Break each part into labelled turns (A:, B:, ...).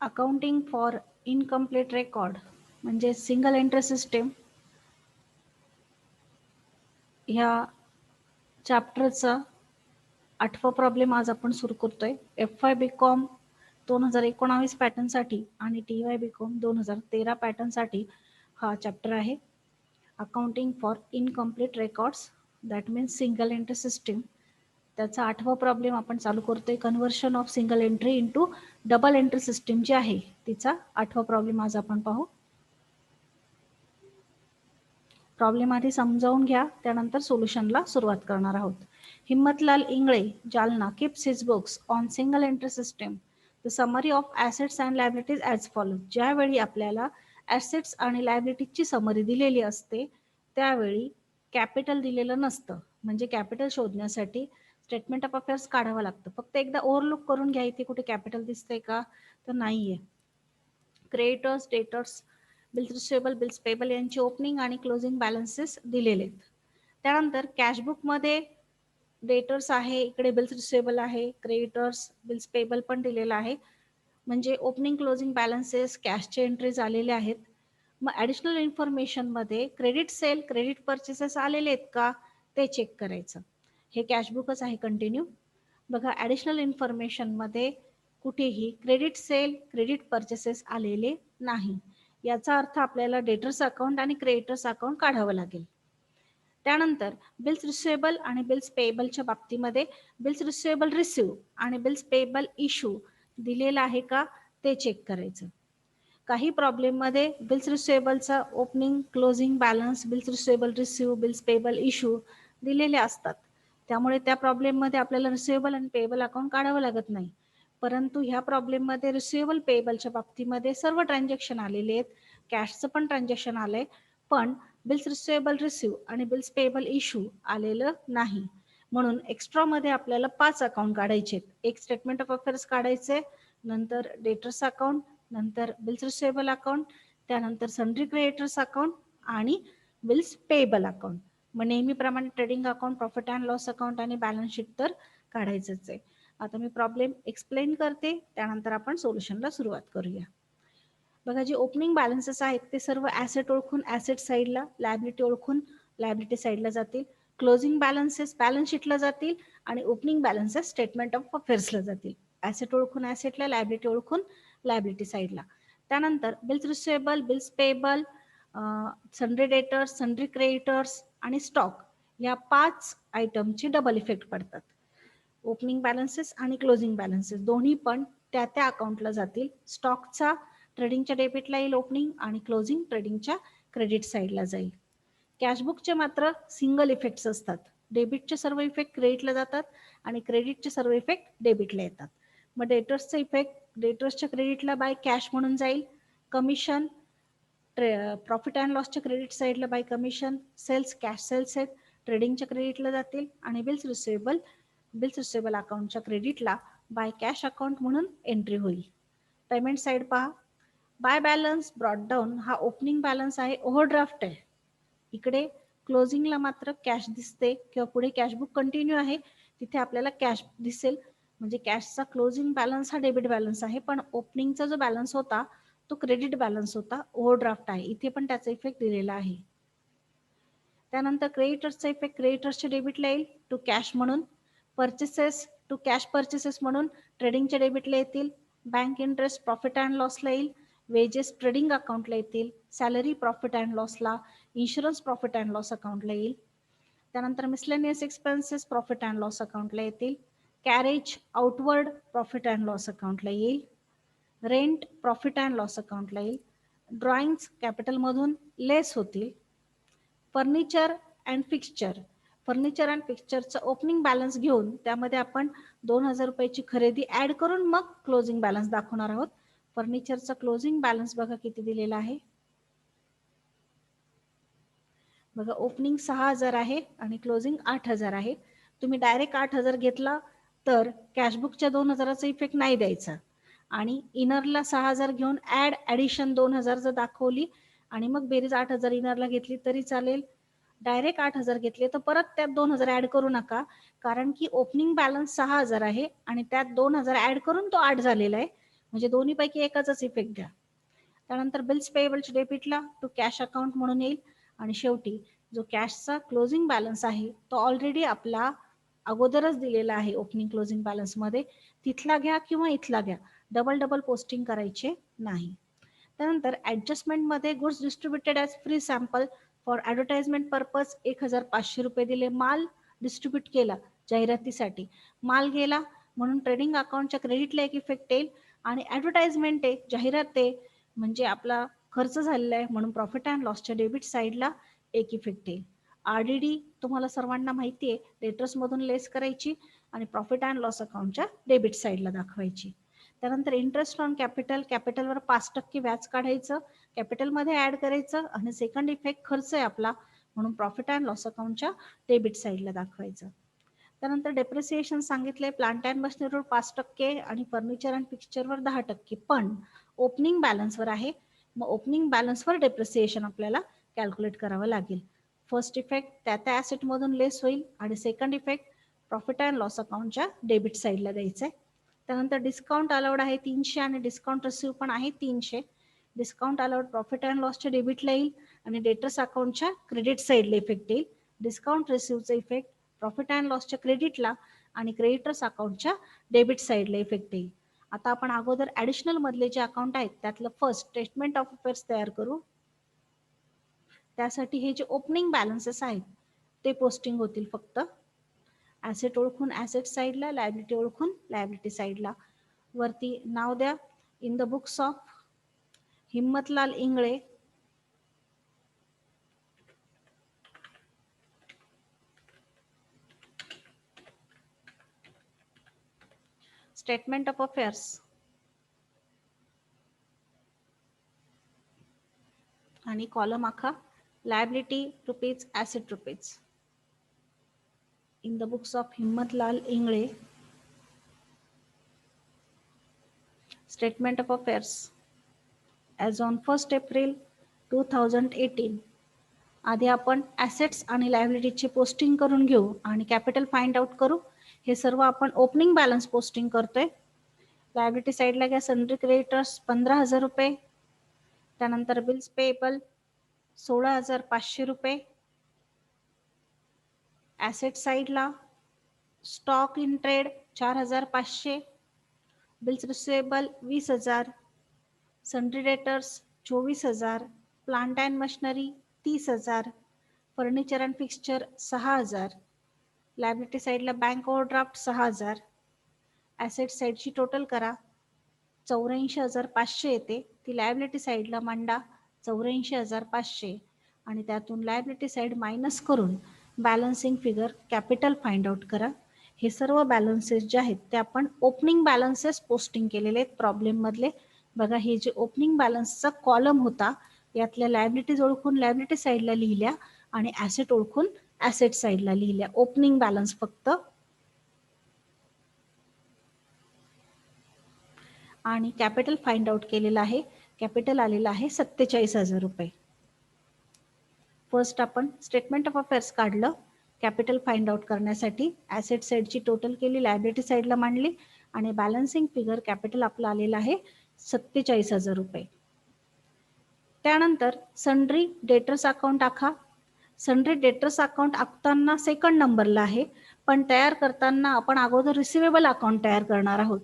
A: Accounting for incomplete record म्हणजे single entry system ह्या चॅप्टरचा 8वा problem आज आपण सुरू करतोय. FY BCom 2019 पॅटर्नसाठी आणि TY BCom 2013 पॅटर्नसाठी हा चॅप्टर आहे. Accounting for incomplete records that means single entry system. त्याचा 8वा प्रॉब्लेम आपण चालू करतोय. Conversion of single entry into double entry system जी आहे तिचा 8वा प्रॉब्लेम आज आपण पाहू. प्रॉब्लेम आधी समजावून घ्या, त्यानंतर सोल्युशनला सुरुवात करणार आहोत. Himmatlal Ingale, Jalna, keeps his books on single entry system. The summary of assets and liabilities as follows. ज्यावेळी आपल्याला ॲसेट्स आणि लायबिलिटीजची समरी दिलेली असते त्यावेळी कॅपिटल दिलेलं नसतं, म्हणजे कॅपिटल शोधण्यासाठी स्टेटमेंट ऑफ अफेअर्स काढावं लागतं. फक्त एकदा ओव्हरलुक करून घ्या, इथे कुठे कॅपिटल दिसतंय का, तर नाहीये. Creditors, debtors, bills receivable, bills payable यांचे ओपनिंग आणि क्लोजिंग बॅलन्सेस दिलेले आहेत. त्यानंतर कॅशबुकमध्ये डेटर्स आहे, इकडे बिल्स रिसिवेबल आहे, क्रेडिटर्स, बिल्स पेबल पण दिलेलं आहे, म्हणजे ओपनिंग क्लोजिंग बॅलन्सेस, कॅशचे एंट्रीज आलेले आहेत. मग ॲडिशनल इन्फॉर्मेशनमध्ये क्रेडिट सेल, क्रेडिट पर्चेसेस आलेले आहेत का ते चेक करायचं. हे कॅशबुकच आहे कंटिन्यू. बघा, ॲडिशनल इन्फॉर्मेशनमध्ये कुठेही क्रेडिट सेल, क्रेडिट पर्चेसेस आलेले नाही. याचा अर्थ आपल्याला डेटर्स अकाउंट आणि क्रेडिटर्स अकाउंट काढावं लागेल. त्यानंतर बिल्स रिसिवेबल आणि बिल्स पेएबलच्या बाबतीमध्ये बिल्स रिसिवेबल रिसिव्ह आणि बिल्स पेएबल इश्यू दिलेला आहे का ते चेक करायचं. काही प्रॉब्लेममध्ये बिल्स रिसिवेबलचा opening closing balance, bills receivable receive, bills payable issue दिलेले असतात. त्यामुळे त्या प्रॉब्लेममध्ये आपल्याला रिसिवेबल आणि पेएबल अकाउंट काढावं लागत नाही. परंतु ह्या प्रॉब्लेममध्ये रिसिवेबल पेएबलच्या बाबतीमध्ये सर्व ट्रान्झॅक्शन आलेले आहेत, कॅशचं पण ट्रान्झॅक्शन आलंय, पण बिल्स रिसिवेबल रिसिव्ह आणि बिल्स पेएबल इश्यू आलेलं नाही. म्हणून एक्स्ट्रामध्ये आपल्याला 5 अकाउंट काढायचे आहेत. एक स्टेटमेंट ऑफ अफेअर्स काढायचे, नंतर डेटर्स अकाउंट, नंतर बिल्स रिसिवेबल अकाउंट, त्यानंतर सन्ड्री क्रेडिटर्स अकाउंट आणि बिल्स पेएबल अकाउंट. मग नेहमीप्रमाणे trading account, profit and loss account आणि बॅलन्स शीट तर काढायचंच आहे. आता मी प्रॉब्लेम एक्सप्लेन करते, त्यानंतर आपण सोल्युशनला सुरुवात करूया. बघा, जे ओपनिंग बॅलन्सेस आहेत ते सर्व ॲसेट ओळखून ॲसेट साईडला, लायबिलिटी ओळखून लायबिलिटी साईडला जातील. क्लोजिंग बॅलन्सेस बॅलन्स शीटला जातील आणि ओपनिंग बॅलन्सेस स्टेटमेंट ऑफ अफेअर्सला जातील. ॲसेट ओळखून ॲसेटला, लायबिलिटी ओळखून लायबिलिटी साईडला. त्यानंतर bills receivable, bills payable, sundry debtors, sundry creditors आणि स्टॉक या 5 आयटमचे डबल इफेक्ट पडतात. ओपनिंग बॅलन्सेस आणि क्लोजिंग बॅलन्सेस दोन्ही पण त्या त्या अकाउंटला जातील. स्टॉकचा ट्रेडिंगच्या डेबिटला येईल ओपनिंग आणि क्लोजिंग ट्रेडिंगच्या क्रेडिट साईडला जाईल. कॅशबुकचे मात्र सिंगल इफेक्ट्स असतात. डेबिटचे सर्व इफेक्ट क्रेडिटला जातात आणि क्रेडिटचे सर्व इफेक्ट डेबिटला येतात. मग डेटर्सचा इफेक्ट डेटर्सच्या क्रेडिटला बाय कॅश म्हणून जाईल. कमिशन प्रॉफिट अँड लॉसच्या क्रेडिट साईडला by commission. Sales cash sales आहेत, ट्रेडिंगच्या क्रेडिटला जातील आणि बिल्स रिसिवेबल अकाउंटच्या क्रेडिटला बाय कॅश अकाउंट म्हणून एंट्री होईल. पेमेंट साईड पहा. बाय बॅलन्स ब्रॉट डाऊन हा ओपनिंग बॅलन्स आहे, ओव्हरड्राफ्ट आहे. इकडे क्लोजिंगला मात्र कॅश दिसते किंवा पुढे कॅशबुक कंटिन्यू आहे, तिथे आपल्याला कॅश दिसेल, म्हणजे कॅशचा क्लोजिंग बॅलन्स हा डेबिट बॅलन्स आहे, पण ओपनिंगचा जो बॅलन्स होता तो क्रेडिट बॅलन्स होता, ओव्हरड्राफ्ट आहे. इथे पण त्याचा इफेक्ट दिलेला आहे. त्यानंतर क्रेडिटर्सचा इफेक्ट क्रेडिटर्सच्या डेबिटला येईल टू कॅश म्हणून. पर्चेसेस टू कॅश पर्चेसेस म्हणून ट्रेडिंगच्या डेबिटला येतील. बँक इंटरेस्ट प्रॉफिट अँड लॉसला येईल. वेजेस ट्रेडिंग अकाउंटला येतील. सॅलरी प्रॉफिट अँड लॉसला, इन्शुरन्स प्रॉफिट अँड लॉस अकाउंटला येईल. त्यानंतर miscellaneous expenses profit and loss अकाउंटला येतील. Carriage outward profit and loss अकाउंटला येईल. रेंट प्रॉफिट अँड लॉस अकाउंटला येईल. ड्रॉइंग्स कॅपिटलमधून लेस होतील. Furniture and fixture, furniture and फिक्स्चरचा ओपनिंग बॅलन्स घेऊन त्यामध्ये आपण 2000 रुपयाची खरेदी ऍड करून मग क्लोजिंग बॅलन्स दाखवणार आहोत. फर्निचरचा क्लोजिंग बॅलन्स बघा किती दिलेला आहे. बघा, ओपनिंग 6000 आहे आणि क्लोजिंग 8000 आहे. तुम्ही डायरेक्ट 8000 घेतला तर कॅशबुकच्या 2000चा इफेक्ट नाही द्यायचा आणि इनरला 6000 घेऊन ॲडिशन 2000 जर दाखवली आणि मग बेरीज 8000 इनरला घेतली तरी चालेल. डायरेक्ट 8000 घेतले तर परत त्यात 2000 ऍड करू नका, कारण की ओपनिंग बॅलन्स 6000 आहे आणि त्यात 2000 ऍड करून तो 8 झालेला आहे, म्हणजे दोन्हीपैकी एकाचाच इफेक्ट द्या. त्यानंतर बिल्स पेएबलच्या डेबिटला टू कॅश अकाउंट म्हणून येईल. आणि शेवटी जो कॅशचा क्लोजिंग बॅलन्स आहे तो ऑलरेडी आपला अगोदरच दिलेला आहे ओपनिंग क्लोजिंग बॅलन्समध्ये, तिथला घ्या किंवा इथला घ्या, डबल डबल पोस्टिंग करायचे नाही. त्यानंतर ॲडजस्टमेंटमध्ये goods distributed as free sample for advertisement purpose 1,500 रुपये दिले. माल डिस्ट्रीब्यूट केला जाहिरातीसाठी, माल गेला म्हणून ट्रेडिंग अकाउंटच्या क्रेडिटला एक इफेक्ट येईल. आणि ॲडव्हर्टाइजमेंट आहे, जाहिरात आहे, म्हणजे आपला खर्च झालेला आहे म्हणून प्रॉफिट अँड लॉसच्या डेबिट साईडला एक इफेक्ट येईल. RDD तुम्हाला सर्वांना माहिती आहे, डेटर्समधून लेस करायची आणि प्रॉफिट अँड लॉस अकाउंटच्या डेबिट साईडला दाखवायची. त्यानंतर इंटरेस्ट ऑन कॅपिटल, कॅपिटलवर 5% व्याज काढायचं, कॅपिटलमध्ये ॲड करायचं आणि सेकंड इफेक्ट खर्च आहे आपला म्हणून प्रॉफिट अँड लॉस अकाउंटच्या डेबिट साईडला दाखवायचं. त्यानंतर डेप्रिसिएशन सांगितले, प्लांट अँड मशिनरीवर 5% आणि फर्निचर अँड फिक्स्चरवर 10%, पण ओपनिंग बॅलन्सवर आहे, मग ओपनिंग बॅलन्सवर डेप्रिसिएशन आपल्याला कॅल्क्युलेट करावं लागेल. फर्स्ट इफेक्ट त्या ॲसेटमधून लेस होईल आणि second effect profit and loss अकाउंटच्या डेबिट साईडला द्यायचं आहे. त्यानंतर डिस्काउंट अलाउड आहे 300 आणि डिस्काउंट रिसिव्ह पण आहे 300. डिस्काउंट अलाउड प्रॉफिट अँड लॉसच्या डेबिटला येईल आणि डेटर्स अकाउंटच्या क्रेडिट साईडला इफेक्ट येईल. डिस्काउंट रिसिव्हचा इफेक्ट प्रॉफिट अँड लॉसच्या क्रेडिटला आणि क्रेडिटर्स अकाउंटच्या डेबिट साईडला इफेक्ट येईल. आता आपण अगोदर ॲडिशनल मधले जे अकाउंट आहेत त्यातलं फर्स्ट स्टेटमेंट ऑफ अफेअर्स तयार करू. त्यासाठी हे जे ओपनिंग बॅलन्सेस आहेत ते पोस्टिंग होतील फक्त. ॲसेट ओळखून ॲसेट साईडला, लायबिलिटी ओळखून लायबिलिटी साईडला. वरती नाव द्या, in the books of Himmatlal Ingle, statement of affairs आणि कॉलम आखा liability rupees, asset rupees. In the books of Himmatlal Ingle, statement of affairs as on 1 April 2018. आधी आपण ॲसेट्स आणि लायबिलिटीची पोस्टिंग करून घेऊ आणि कॅपिटल फाइंड आउट करू. हे सर्व आपण ओपनिंग बॅलन्स पोस्टिंग करतोय. लायबिलिटी साईडला घ्या, सन्ड्री क्रेडिटर्स 15,000 रुपये. त्यानंतर बिल्स पेएबल 16,500 रुपये. ॲसेट साईडला stock in trade 4,500, bills receivable 20,000, sundry debtors 24,000, plant and machinery 30,000, furniture and fixture 6,000. Liability साईडला बँक ओव्हरड्राफ्ट 6,000. ॲसेट साईडची टोटल करा, 84,500 येते. ती लायबिलिटी साईडला मांडा 84,500 आणि त्यातून लायबिलिटी साईड मायनस करून balancing figure capital find out करा. हे सर्व बॅलन्सेस जे आहेत ते आपण ओपनिंग बॅलन्सेस पोस्टिंग केलेले आहेत प्रॉब्लेममधले. बघा, हे जे ओपनिंग बॅलन्सचा कॉलम होता यातल्या लायबिलिटीज ओळखून लायबिलिटी साईडला लिहिल्या आणि ॲसेट ओळखून ॲसेट साईडला लिहिल्या. ओपनिंग बॅलन्स फक्त. आणि कॅपिटल फाइंड आउट केलेलं आहे. कॅपिटल आलेलं आहे 47,000 रुपये. फर्स्ट आपण स्टेटमेंट ऑफ अफेअर्स काढलं कॅपिटल फाइंड आउट करण्यासाठी. ॲसेट साईडची टोटल केली, लायबिलिटी साईडला मांडली आणि बॅलन्सिंग फिगर कॅपिटल आपलं आलेलं आहे 47,000 रुपये. त्यानंतर सन्ड्री डेटर्स अकाउंट आखा. सन्ड्री डेटर्स अकाउंट आखताना सेकंड नंबरला आहे, पण तयार करताना आपण अगोदर रिसिवेबल अकाउंट तयार करणार आहोत.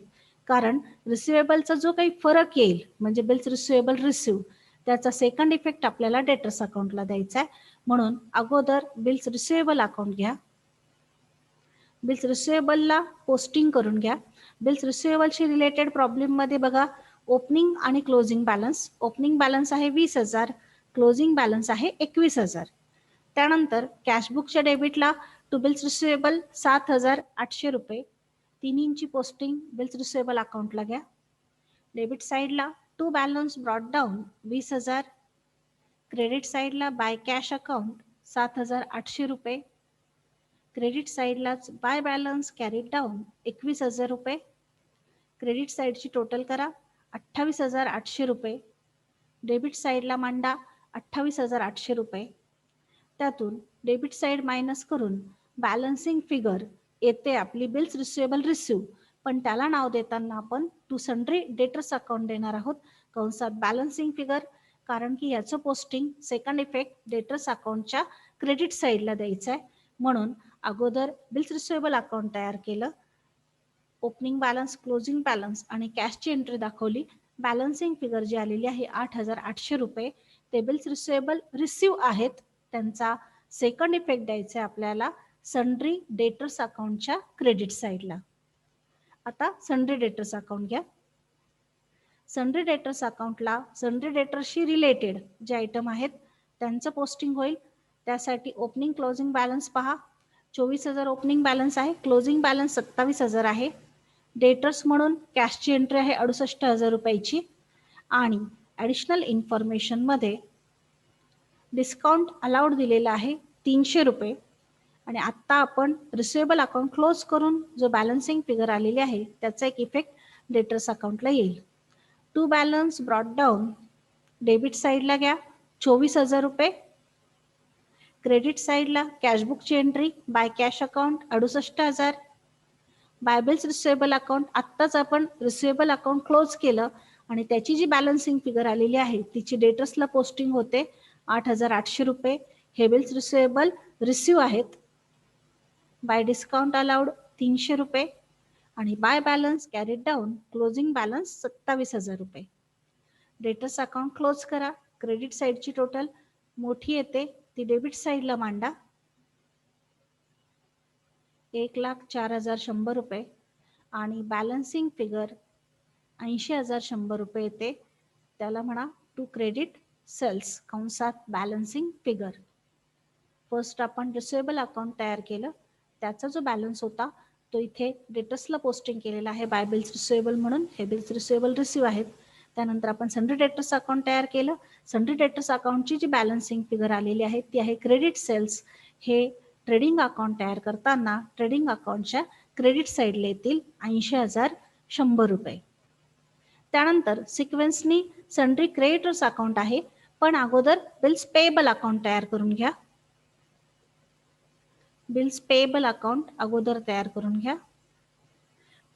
A: कारण रिसिवेबलचा जो काही फरक येईल म्हणजे बिल्स रिसिवेबल रिसिव्ह, त्याचा सेकंड इफेक्ट आपल्याला डेटर्स अकाउंटला द्यायचा आहे. म्हणून अगोदर बिल्स रिसिवेबल अकाउंट घ्या. बिल्स रिसिवेबलला पोस्टिंग करून घ्या. बिल्स रिसिवेबलशी रिलेटेड प्रॉब्लेममध्ये बघा, ओपनिंग आणि क्लोजिंग बॅलन्स. ओपनिंग बॅलन्स आहे 20,000, क्लोजिंग बॅलन्स आहे 21,000. त्यानंतर कॅशबुकच्या डेबिटला टू बिल्स रिसिवेबल 7,800 रुपये. तिन्हींची पोस्टिंग बिल्स रिसिवेबल अकाउंटला घ्या. डेबिट साईडला to balance brought down 20,000. Credit साईडला बाय कॅश अकाउंट 7,800 रुपये. क्रेडिट साईडलाच बाय बॅलन्स कॅरीड डाऊन 21,000 रुपये. क्रेडिट साईडची टोटल करा 28,800 रुपये. डेबिट साईडला मांडा 28,800 रुपये. त्यातून डेबिट साईड मायनस करून बॅलन्सिंग फिगर येते आपली बिल्स रिसिवेबल रिसिव्ह पण त्याला नाव देताना आपण टू सन्ड्री डेटर्स अकाउंट देणार आहोत कंसात बॅलन्सिंग फिगर, कारण की याचं पोस्टिंग सेकंड इफेक्ट डेटर्स अकाउंटच्या क्रेडिट साईडला द्यायचं आहे. म्हणून अगोदर बिल्स रिसिवेबल अकाउंट तयार केलं, ओपनिंग बॅलन्स, क्लोजिंग बॅलन्स आणि कॅशची एंट्री दाखवली. बॅलन्सिंग फिगर जी आलेली आहे 8,800 रुपये, ते बिल्स रिसिवेबल रिसिव्ह आहेत, त्यांचा सेकंड इफेक्ट द्यायचा आहे आपल्याला सन्ड्री डेटर्स अकाउंटच्या क्रेडिट साईडला. आता सन्ड्री डेटर्स अकाउंट घ्या. सन्ड्री डेटर्स अकाउंटला सन्ड्री डेटर्सशी रिलेटेड जे आयटम आहेत त्यांचं पोस्टिंग होईल. त्यासाठी ओपनिंग क्लोजिंग बॅलन्स पहा. 24,000 ओपनिंग बॅलन्स आहे, क्लोजिंग बॅलन्स 27,000 आहे. डेटर्स म्हणून कॅशची एंट्री आहे 68,000 रुपयाची आणि ॲडिशनल इन्फॉर्मेशनमध्ये डिस्काउंट अलाउड दिलेला आहे 300 रुपये. आणि आत्ता आपण रिसिवेबल अकाउंट क्लोज करून जो बॅलन्सिंग फिगर आलेली आहे त्याचा एक इफेक्ट डेटर्स अकाउंटला येईल. To balance brought down debit साईडला घ्या 24,000 रुपये. क्रेडिट साईडला कॅशबुकची entry by cash account 68,000. By bills receivable account आत्ताच आपण रिसिवेबल अकाउंट क्लोज केलं आणि त्याची जी बॅलन्सिंग फिगर आलेली आहे तिची डेटर्सला पोस्टिंग होते 8,800 रुपये. हे बिल्स रिसिवेबल रिसिव्ह आहेत. बाय डिस्काउंट अलाउड 300 रुपये आणि by balance carried down closing balance 27,000 रुपये. डेटर्स अकाउंट क्लोज करा. क्रेडिट साईडची टोटल मोठी येते ती डेबिट साईडला मांडा 1,04,100 रुपये आणि बॅलन्सिंग फिगर 80,100 रुपये येते, त्याला म्हणा टू क्रेडिट सेल्स कंसात बॅलन्सिंग फिगर. फर्स्ट आपण रिसिवेबल अकाउंट तयार केलं, त्याचा जो बॅलन्स होता तो इथे डेटर्सला पोस्टिंग केलेला आहे बाय बिल्स रिसिवेबल म्हणून. हे बिल्स रिसिवेबल रिसिव्ह आहेत. त्यानंतर आपण सन्ड्री डेटर्स अकाउंट तयार केलं. सन्ड्री डेटर्स अकाउंटची जी बॅलन्सिंग फिगर आलेली आहे ती आहे क्रेडिट सेल्स. हे ट्रेडिंग अकाउंट तयार करताना ट्रेडिंग अकाउंटच्या क्रेडिट साईडला येतील 80,100 रुपये. त्यानंतर सिक्वेन्सनी सन्ड्री क्रेडिटर्स अकाउंट आहे, पण अगोदर बिल्स पेएबल अकाउंट तयार करून घ्या. बिल्स पेएबल अकाउंट अगोदर तयार करून घ्या.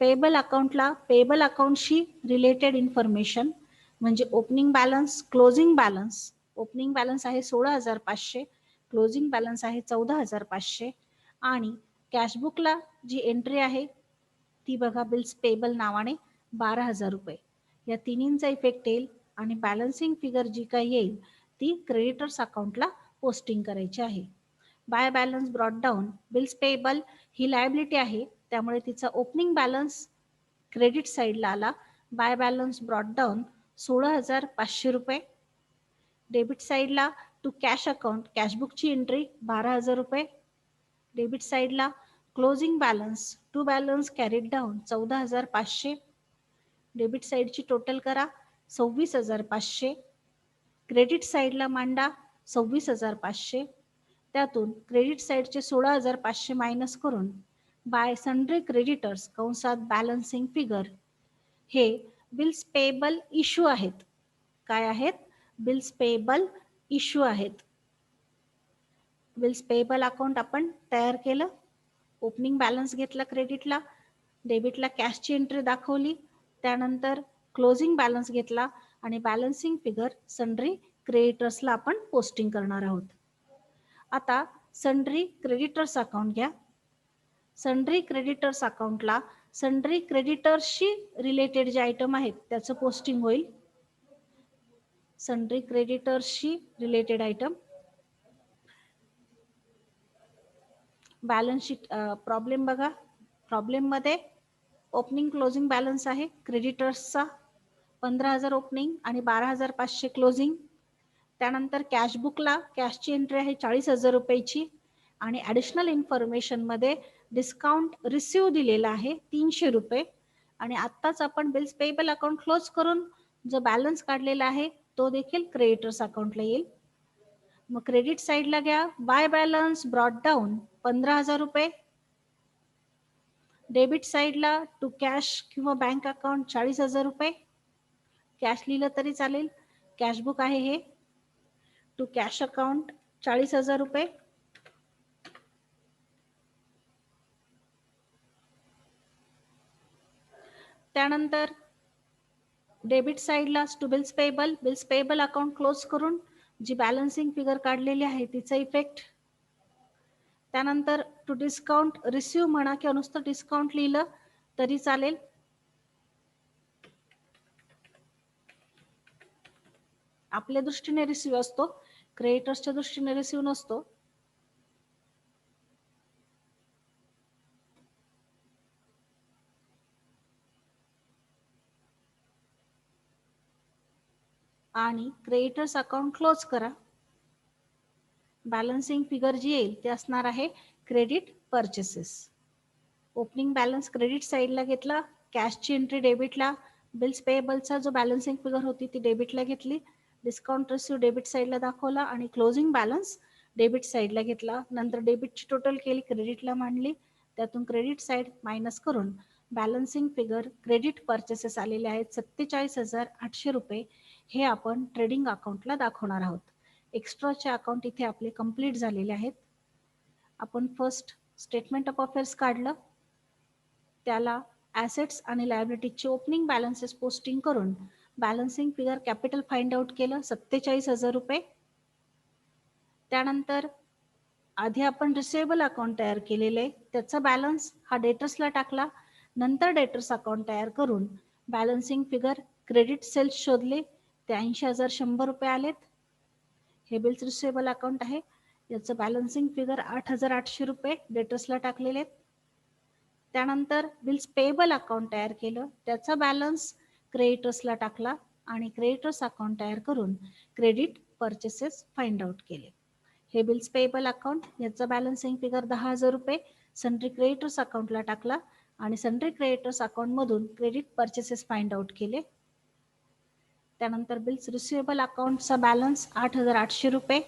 A: पेएबल अकाउंटला पेएबल अकाउंटशी रिलेटेड इन्फॉर्मेशन म्हणजे opening balance, closing balance. Opening balance आहे 16,500, क्लोजिंग बॅलन्स आहे 14,500 आणि कॅशबुकला जी एंट्री आहे ती बघा बिल्स पेएबल नावाने 12,000 रुपये. या तिन्हींचा इफेक्ट येईल आणि बॅलन्सिंग फिगर जी काही येईल ती क्रेडिटर्स अकाउंटला पोस्टिंग करायची आहे. By balance brought down bills payable ही लायबिलिटी आहे, त्यामुळे तिचा ओपनिंग बॅलन्स क्रेडिट साईडला आला. बाय बॅलन्स ब्रॉट डाऊन 16,500 रुपये. डेबिट साईडला टू कॅश अकाउंट कॅशबुकची एंट्री 12,000 रुपये. डेबिट साईडला closing balance to balance carried down 14,500. Debit साईडची टोटल करा 26,500. क्रेडिट साईडला मांडा 26,500. त्यातून क्रेडिट साईडचे 16,500 मायनस करून बाय सन्ड्री क्रेडिटर्स कंसात बॅलन्सिंग फिगर हे बिल्स पेएबल इश्यू आहेत. काय आहेत? बिल्स पेएबल इश्यू आहेत. बिल्स पेएबल अकाउंट आपण तयार केलं. ओपनिंग बॅलन्स घेतला क्रेडिटला, डेबिटला कॅशची एंट्री दाखवली, त्यानंतर क्लोजिंग बॅलन्स घेतला आणि बॅलन्सिंग फिगर सन्ड्री क्रेडिटर्सला आपण पोस्टिंग करणार आहोत. आता सन्ड्री क्रेडिटर्स अकाउंट घ्या. सन्ड्री क्रेडिटर्स अकाउंटला सन्ड्री क्रेडिटर्सशी रिलेटेड जे आयटम आहेत त्याचं पोस्टिंग होईल. सन्ड्री क्रेडिटर्सशी related item. Balance sheet problem बघा. प्रॉब्लेममध्ये ओपनिंग क्लोजिंग बॅलन्स आहे क्रेडिटर्सचा 15,000 ओपनिंग आणि 12,500 क्लोजिंग. त्यानंतर कॅशबुकला कॅशची एंट्री आहे 40,000 रुपयाची आणि ॲडिशनल इन्फॉर्मेशनमध्ये डिस्काउंट रिसिव्ह दिलेला आहे 300 रुपये आणि आत्ताच आपण बिल्स पेएबल अकाउंट क्लोज करून जो बॅलन्स काढलेला आहे तो देखील क्रेडिटर्स अकाउंटला येईल. मग क्रेडिट साईडला घ्या. बाय बॅलन्स ब्रॉट डाऊन 15,000 रुपये. डेबिट साईडला टू कॅश किंवा बँक अकाउंट 40,000 रुपये. कॅश लिहिलं तरी चालेल, कॅशबुक आहे हे. टू कॅश अकाउंट 40,000 रुपये. त्यानंतर डेबिट साईडला to bills payable account close करून जी बॅलन्सिंग फिगर काढलेली आहे तिचा इफेक्ट. त्यानंतर टू डिस्काउंट रिसिव्ह म्हणा किंवा नुसतं डिस्काउंट लिहिलं तरी चालेल. आपल्या दृष्टीने रिसिव्ह असतो, क्रेडिटर्सच्या दृष्टीने रिसिव्ह नसतो. आणि क्रेडिटर्स अकाउंट क्लोज करा. बॅलन्सिंग फिगर जी येईल ते असणार आहे credit purchases. Opening balance credit साईडला घेतला, कॅशची एंट्री डेबिटला, बिल्स पेएबलचा जो बॅलन्सिंग फिगर होती ती डेबिटला घेतली, डिस्काउंट रिसिव्ह डेबिट साईडला दाखवला आणि क्लोजिंग बॅलन्स डेबिट साईडला घेतला. नंतर डेबिटची टोटल केली, क्रेडिटला मांडली, त्यातून क्रेडिट साईड मायनस करून बॅलन्सिंग फिगर क्रेडिट परचेसेस आलेले आहेत 47,800 रुपये. हे आपण ट्रेडिंग अकाउंटला दाखवणार आहोत. एक्स्ट्राचे अकाउंट इथे आपले कंप्लीट झालेले आहेत. आपण फर्स्ट स्टेटमेंट ऑफ अफेअर्स काढलं, त्याला ॲसेट्स आणि लायबिलिटीजचे ओपनिंग बॅलन्सेस पोस्टिंग करून balancing figure capital find out केलं 47,000 रुपये. त्यानंतर आधी आपण रिसिवेबल अकाउंट तयार केलेले त्याचा बॅलन्स हा डेटर्सला टाकला. नंतर डेटर्स अकाउंट तयार करून बॅलन्सिंग फिगर क्रेडिट सेल्स शोधले, 83,100 रुपये आलेत. हे बिल्स रिसिवेबल अकाउंट आहे, याचं बॅलन्सिंग फिगर 8,800 रुपये डेटर्सला टाकलेले आहेत. त्यानंतर बिल्स पेएबल अकाउंट तयार केलं, त्याचा बॅलन्स क्रेडिटर्सला टाकला आणि क्रेडिटर्स अकाउंट तयार करून क्रेडिट परचेसेस फाइंड आउट केले. हे बिल्स पेएबल अकाउंट, याचा बॅलन्सिंग फिगर 10,000 रुपये सन्ड्री क्रेडिटर्स अकाउंटला टाकला आणि सन्ड्री क्रेडिटर्स अकाउंटमधून क्रेडिट परचेसेस फाइंड आउट केले. त्यानंतर बिल्स रिसिवेबल अकाउंटचा बॅलन्स 8,800 रुपये.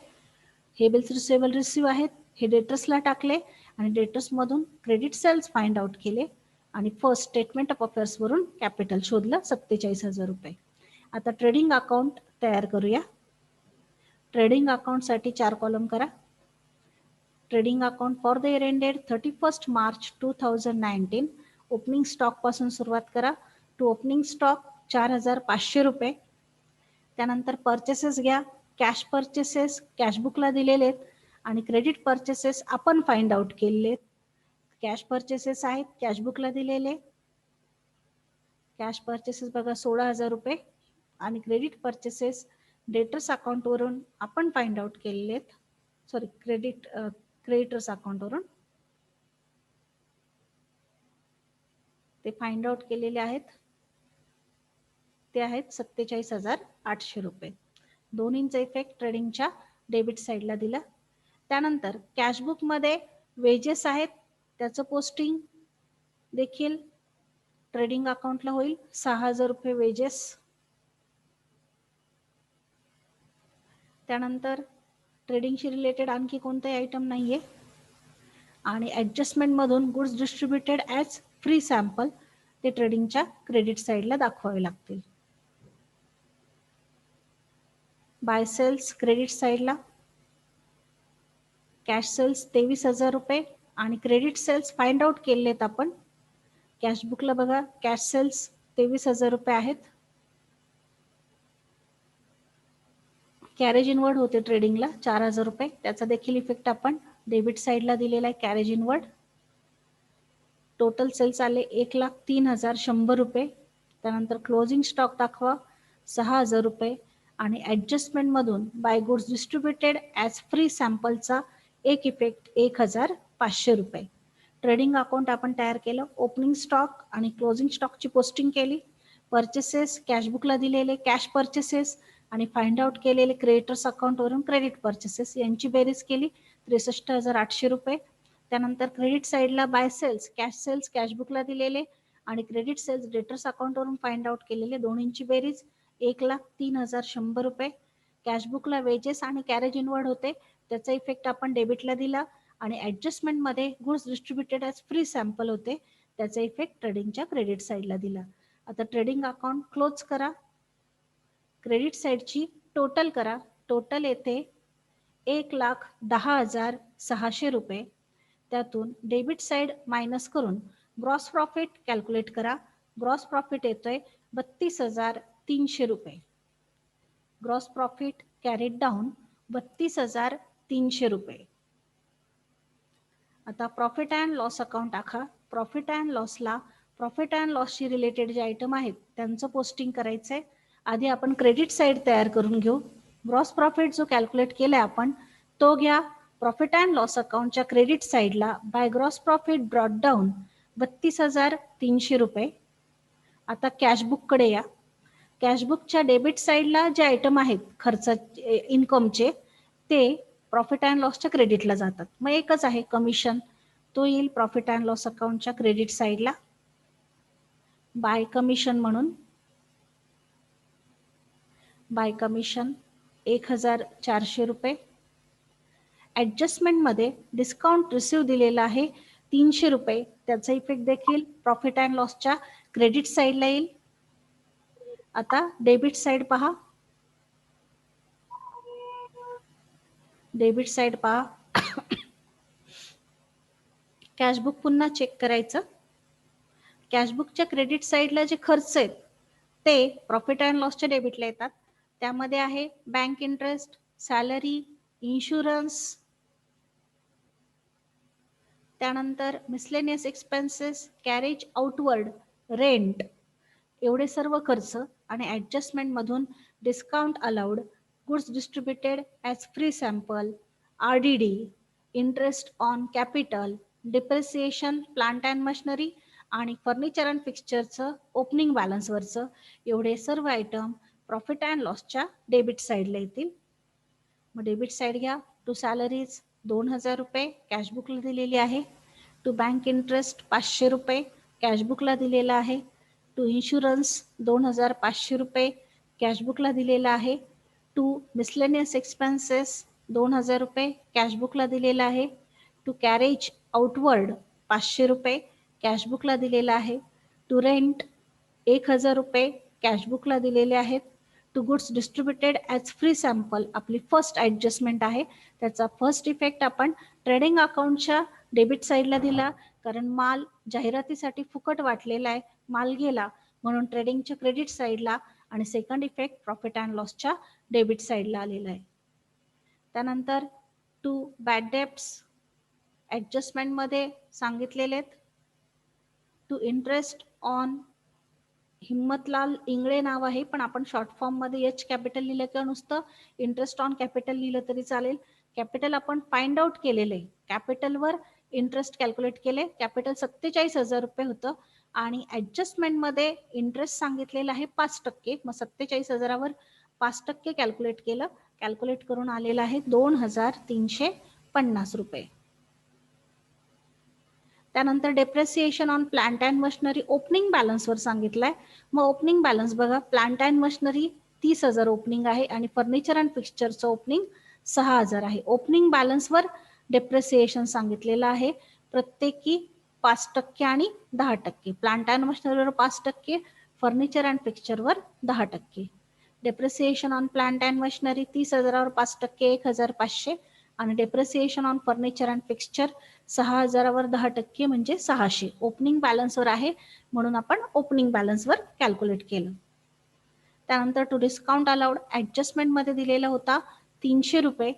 A: हे बिल्स रिसिवेबल रिसिव्ह आहेत, हे डेटर्सला टाकले आणि डेटर्समधून क्रेडिट सेल्स फाइंड आउट केले आणि फर्स्ट स्टेटमेंट ऑफ अफेअर्सवरून कॅपिटल शोधलं 47,000 रुपये. आता ट्रेडिंग अकाउंट तयार करूया. ट्रेडिंग अकाउंटसाठी 4 कॉलम करा. Trading account for the year ended 31 March 2019. Opening stock पासून सुरुवात करा. टू ओपनिंग स्टॉक 4,500 रुपये. त्यानंतर परचेसेस घ्या, कॅश परचेसेस कॅशबुकला दिलेले आहेत आणि क्रेडिट परचेसेस आपण फाइंड आउट केलेले आहेत. कॅश परचेसेस आहेत, कॅशबुकला दिलेले. कॅश परचेसेस बघा 16,000 रुपये आणि क्रेडिट परचेसेस डेटर्स अकाउंटवरून आपण फाइंड आउट केलेले आहेत. सॉरी, क्रेडिटर्स अकाउंटवरून ते फाइंड आउट केलेले आहेत. ते आहेत 47,800 रुपये. दोन्हींचा इफेक्ट ट्रेडिंगच्या डेबिट साईडला दिला. त्यानंतर कॅशबुकमध्ये वेजेस आहेत, त्याचं पोस्टिंग देखील ट्रेडिंग अकाउंटला होईल 6,000 रुपये वेजेस. त्यानंतर ट्रेडिंगशी रिलेटेड आणखी कोणताही आयटम नाहीये आणि ॲडजस्टमेंटमधून goods distributed as free sample ते ट्रेडिंगच्या क्रेडिट साईडला दाखवावे लागतील. बाय सेल्स क्रेडिट साईडला कॅश सेल्स 23,000 रुपये आणि क्रेडिट सेल्स फाइंड आउट केले आहेत आपण. कॅशबुकला बघा कॅश सेल्स 23,000 रुपये आहेत. कॅरेज इनवर्ड होते ट्रेडिंगला 4,000 रुपये, त्याचा देखील इफेक्ट आपण डेबिट साईडला दिलेला आहे कॅरेज इनवर्ड. टोटल सेल्स आले 1,03,100 रुपये. त्यानंतर क्लोजिंग स्टॉक दाखवा 6,000 रुपये आणि ॲडजस्टमेंटमधून by goods distributed as free सॅम्पलचा एक इफेक्ट 1,500 रुपये. ट्रेडिंग अकाउंट आपण तयार केलं, ओपनिंग स्टॉक आणि क्लोजिंग स्टॉकची पोस्टिंग केली, परचेसेस कॅशबुकला दिलेले कॅश परचेसेस आणि फाइंड आउट केलेले क्रेडिटर्स अकाउंटवरून क्रेडिट परचेसेस यांची बेरीज केली 63,800 रुपये. त्यानंतर क्रेडिट साईडला बाय सेल्स कॅशबुकला दिलेले आणि क्रेडिट सेल्स डेटर्स अकाउंटवरून फाइंड आउट केलेले दोन्हींची बेरीज 1,03,100 रुपये. कॅशबुकला वेजेस आणि कॅरेज इनवर्ड होते, त्याचा इफेक्ट आपण डेबिटला दिला आणि ॲडजस्टमेंटमध्ये goods distributed as free sample होते, त्याचा इफेक्ट ट्रेडिंगच्या क्रेडिट साईडला दिला. आता ट्रेडिंग अकाउंट क्लोज करा. क्रेडिट साईडची टोटल करा. टोटल येते 1,10,600 रुपये. त्यातून डेबिट साईड मायनस करून ग्रॉस प्रॉफिट कॅल्क्युलेट करा. ग्रॉस प्रॉफिट येतोय 32,300 रुपये. ग्रॉस प्रॉफिट कॅरीड डाऊन 32,300 रुपये. आता प्रॉफिट अँड लॉस अकाउंट टाका. प्रॉफिट अँड लॉसला प्रॉफिट अँड लॉसशी रिलेटेड जे आयटम आहेत त्यांचं पोस्टिंग करायचं आहे. आधी आपण क्रेडिट साईड तयार करून घेऊ. ग्रॉस प्रॉफिट जो कॅल्क्युलेट केलाय आपण तो घ्या. प्रॉफिट अँड लॉस अकाउंटच्या क्रेडिट साईडला by gross profit brought down 32,300 रुपये. आता कॅशबुककडे या. कॅशबुकच्या डेबिट साईडला जे आयटम आहेत खर्च इन्कमचे ते प्रॉफिट अँड लॉसच्या क्रेडिटला जातात. मग एकच आहे कमिशन, तो येईल प्रॉफिट अँड लॉस अकाउंटच्या क्रेडिट साईडला बाय कमिशन म्हणून. बाय कमिशन 1,400 रुपये. ॲडजस्टमेंटमध्ये डिस्काउंट रिसिव्ह दिलेला आहे 300 रुपये. त्याचा इफेक्ट देखील प्रॉफिट अँड लॉसच्या क्रेडिट साईडला येईल. आता डेबिट साईड पहा. डेबिट साईड पहा. कॅशबुक पुन्हा चेक करायचं. कॅशबुकच्या क्रेडिट साईडला जे खर्च आहेत ते प्रॉफिट अँड लॉसच्या डेबिटला येतात. त्यामध्ये आहे बँक इंटरेस्ट, सॅलरी, इन्शुरन्स, त्यानंतर miscellaneous expenses, carriage outward, rent, एवढे सर्व खर्च. आणि ॲडजस्टमेंटमधून discount allowed, goods distributed as free sample, RDD, interest on capital, depreciation plant and machinery आणि फर्निचर अँड फिक्स्चरचं ओपनिंग बॅलन्सवरचं एवढे सर्व आयटम प्रॉफिट अँड लॉसच्या डेबिट साईडला येतील. मग डेबिट साईड घ्या. टू सॅलरीज 2,000 रुपये कॅशबुकला दिलेली आहे. टू बँक इंटरेस्ट 500 रुपये कॅशबुकला दिलेला आहे. टू इन्शुरन्स 2,500 रुपये कॅशबुकला दिलेला आहे. टू मिसलेनियस एक्सपेन्सेस 2,000 रुपये कॅशबुकला दिलेला आहे. टू कॅरेज आउटवर्ड 500 रुपये कॅशबुकला दिलेला आहे. टू रेंट 1,000 रुपये कॅशबुकला दिलेले आहेत. To goods distributed as free sample आपली फर्स्ट ॲडजस्टमेंट आहे. त्याचा फर्स्ट इफेक्ट आपण ट्रेडिंग अकाउंटच्या डेबिट साईडला दिला, कारण माल जाहिरातीसाठी फुकट वाटलेला आहे, माल गेला म्हणून ट्रेडिंगच्या क्रेडिट साईडला. आणि सेकंड इफेक्ट प्रॉफिट अँड लॉसच्या डेबिट साईडला आलेला आहे. त्यानंतर टू बॅड डेब्ट्स ॲडजस्टमेंटमध्ये सांगितलेले आहेत. To interest on Himmatlal Ingle नाव आहे, पण आपण शॉर्ट फॉर्ममध्ये H कॅपिटल लिहिलं किंवा नुसतं इंटरेस्ट ऑन कॅपिटल लिहिलं तरी चालेल. कॅपिटल आपण फाइंड आउट केलेलं आहे. कॅपिटलवर इंटरेस्ट कॅल्क्युलेट केले. कॅपिटल 47,000 रुपये होतं आणि ॲडजस्टमेंटमध्ये इंटरेस्ट सांगितलेला आहे 5%. मग 47,000वर 5% कॅल्क्युलेट केलं. कॅल्क्युलेट करून आलेलं आहे 2,350 रुपये. त्यानंतर depreciation on plant and machinery opening बॅलन्सवर सांगितलंय. मग ओपनिंग बॅलन्स बघा. प्लांट अँड मशिनरी 30,000 ओपनिंग आहे आणि फर्निचर अँड फिक्स्चरचं ओपनिंग 6,000 आहे. ओपनिंग बॅलन्सवर डेप्रिसिएशन सांगितलेलं आहे प्रत्येकी 5% आणि 10%. प्लांट अँड मशिनरीवर 5%, फर्निचर अँड फिक्स्चरवर 10%. Depreciation on plant and machinery 30,000वर 5% 1,500 आणि depreciation on furniture and fixture 6,000वर 10% म्हणजे 600. ओपनिंग बॅलन्सवर आहे म्हणून आपण ओपनिंग बॅलन्सवर कॅल्क्युलेट केलं. त्यानंतर टू डिस्काउंट अलाउड ॲडजस्टमेंटमध्ये दिलेला होता 300 रुपये.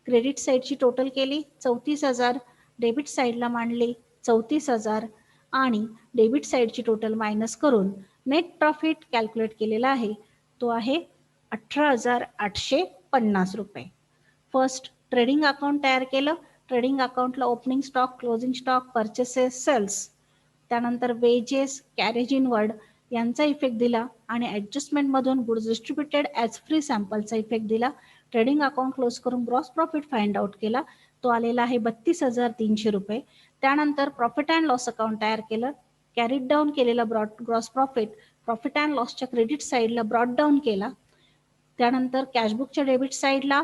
A: क्रेडिट साईडची टोटल केली 34,000, डेबिट साईडला मांडली 34,000 आणि डेबिट साईडची टोटल मायनस करून नेट प्रॉफिट कॅल्क्युलेट केलेला आहे. तो आहे 18,850 रुपये. फर्स्ट ट्रेडिंग अकाउंट तयार केलं. ट्रेडिंग अकाउंटला opening stock, closing stock, purchases, sales, त्यानंतर वेजेस, कॅरेज इनवर्ड यांचा इफेक्ट दिला आणि ॲडजस्टमेंटमधून गुड्स डिस्ट्रीब्युटेड ॲज फ्री सॅम्पलचा इफेक्ट दिला. ट्रेडिंग अकाउंट क्लोज करून ग्रॉस प्रॉफिट फाइंड आउट केला. तो आलेला आहे 32,300 रुपये. त्यानंतर प्रॉफिट अँड लॉस अकाउंट तयार केलं. कॅरीड डाऊन केलेला ग्रॉस प्रॉफिट अँड लॉसच्या क्रेडिट साईडला ब्रॉट डाऊन केला. त्यानंतर कॅशबुकच्या डेबिट साईडला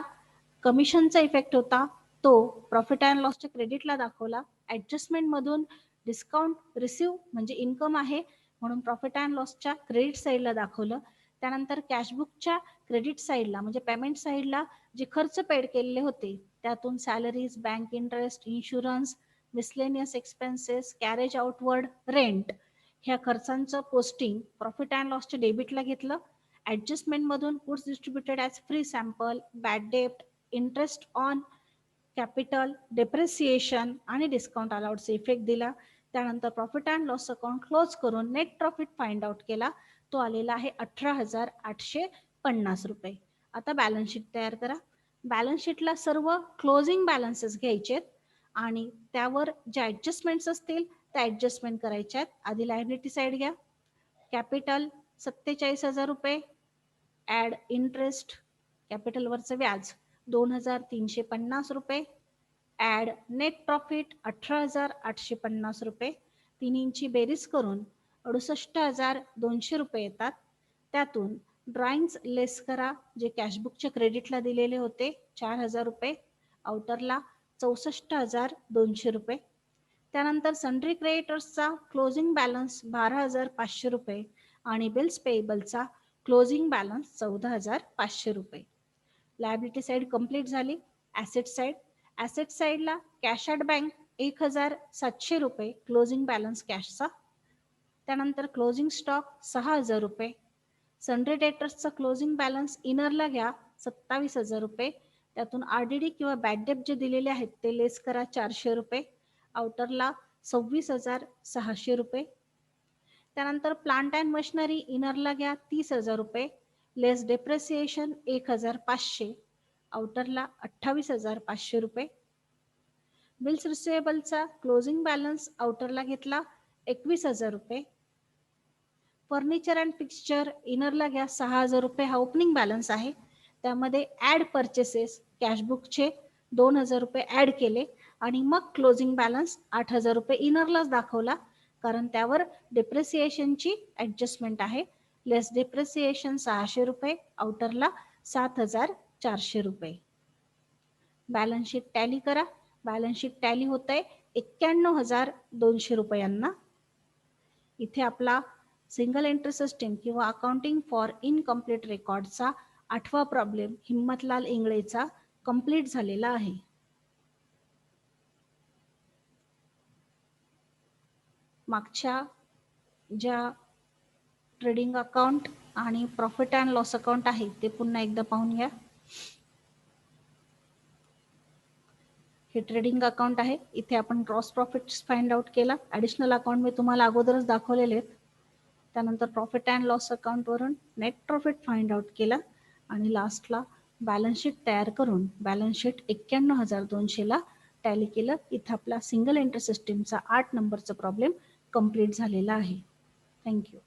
A: कमिशनचा इफेक्ट होता, तो प्रॉफिट अँड लॉसच्या क्रेडिटला दाखवला. ॲडजस्टमेंटमधून डिस्काउंट रिसिव्ह म्हणजे इन्कम आहे म्हणून प्रॉफिट अँड लॉसच्या क्रेडिट साईडला दाखवलं. त्यानंतर कॅशबुकच्या क्रेडिट साईडला म्हणजे पेमेंट साईडला जे खर्च पेड केलेले होते त्यातून salaries, bank interest, insurance, miscellaneous expenses, carriage outward, rent ह्या खर्चांचं पोस्टिंग प्रॉफिट अँड लॉसच्या डेबिटला घेतलं. ॲडजस्टमेंटमधून goods distributed as free sample, bad डेप्ट, इंटरेस्ट ऑन कॅपिटल, डेप्रिसिएशन आणि डिस्काउंट अलाउडचा इफेक्ट दिला. त्यानंतर profit and loss account close करून नेट प्रॉफिट फाइंड आउट केला. तो आलेला आहे 18,850 रुपये. आता बॅलन्स शीट तयार करा. बॅलन्स शीटला सर्व क्लोजिंग बॅलन्सेस घ्यायचे आणि त्यावर ज्या ॲडजस्टमेंट्स असतील त्या ॲडजस्टमेंट करायच्या आहेत. आधी लायबिलिटी साईड घ्या. कॅपिटल 47,000 रुपये, ॲड इंटरेस्ट कॅपिटलवरचं व्याज 2,350 रुपये, ॲड नेट प्रॉफिट 18,850 रुपये. तिन्हींची बेरीज करून 68,200 रुपये येतात. त्यातून ड्रॉइंग्स लेस करा, जे कॅशबुकच्या क्रेडिटला दिलेले होते 4,000 रुपये, आउटरला 64,200 रुपये. त्यानंतर सन्ड्री क्रेडिटर्सचा क्लोजिंग बॅलन्स 12,500 रुपये आणि बिल्स पेएबलचा क्लोजिंग बॅलन्स 14,500 रुपये. लायबिलिटी साईड कंप्लीट झाली. ॲसेट साईडला कॅश ॲट बँक 1,700 रुपये क्लोजिंग बॅलन्स कॅशचा. त्यानंतर क्लोजिंग स्टॉक 6,000 रुपये. सन्ड्री डेटर्सचा क्लोजिंग बॅलन्स इनरला घ्या 27,000 रुपये. त्यातून आरडीडी किंवा बॅड डेप जे दिलेले आहेत ते लेस करा 400 रुपये. आउटरला 26,600 रुपये. त्यानंतर प्लांट अँड मशिनरी इनरला घ्या 30,000 रुपये. लेस डेप्रिसिएशन 1,500. आउटरला 28,500 रुपये. बिल्स रिसिवेबलचा क्लोजिंग बॅलन्स आउटरला घेतला 21,000 रुपये. फर्निचर अँड फिक्स्चर इनरला घ्या 6,000 रुपये. हा ओपनिंग बॅलन्स आहे. त्यामध्ये ॲड परचेसेस कॅशबुकचे 2,000 रुपये ॲड केले आणि मग क्लोजिंग बॅलन्स 8,000 रुपये इनरलाच दाखवला, कारण त्यावर डेप्रिसिएशनची ॲडजस्टमेंट आहे. लेस डेप्रिसिएशन 600 रुपये. आउटरला 7,400 रुपये. बॅलन्स शीट टॅली करा. बॅलन्स शीट टॅली होत आहे 91,200 रुपयांना. इथे आपला सिंगल एंट्री सिस्टीम किंवा अकाउंटिंग फॉर इनकम्प्लीट रेकॉर्डचा 8वा प्रॉब्लेम हिम्मतलाल इंगळेचा कंप्लीट झालेला आहे. मागच्या ज्या ट्रेडिंग अकाउंट आणि प्रॉफिट अँड लॉस अकाउंट आहे ते पुन्हा एकदा पाहून घ्या. हे ट्रेडिंग अकाउंट आहे. इथे आपण ग्रॉस प्रॉफिट फाइंड आउट केला. ॲडिशनल अकाउंट मी तुम्हाला अगोदरच दाखवलेले आहेत. त्यानंतर प्रॉफिट अँड लॉस अकाउंटवरून नेट प्रॉफिट फाइंड आउट केला आणि लास्टला बॅलन्स शीट तयार करून बॅलन्स शीट 91,200ला टॅली केलं. इथं आपला सिंगल एंट्री सिस्टीमचा 8 नंबरचा प्रॉब्लेम कंप्लीट झालेला आहे. थँक्यू.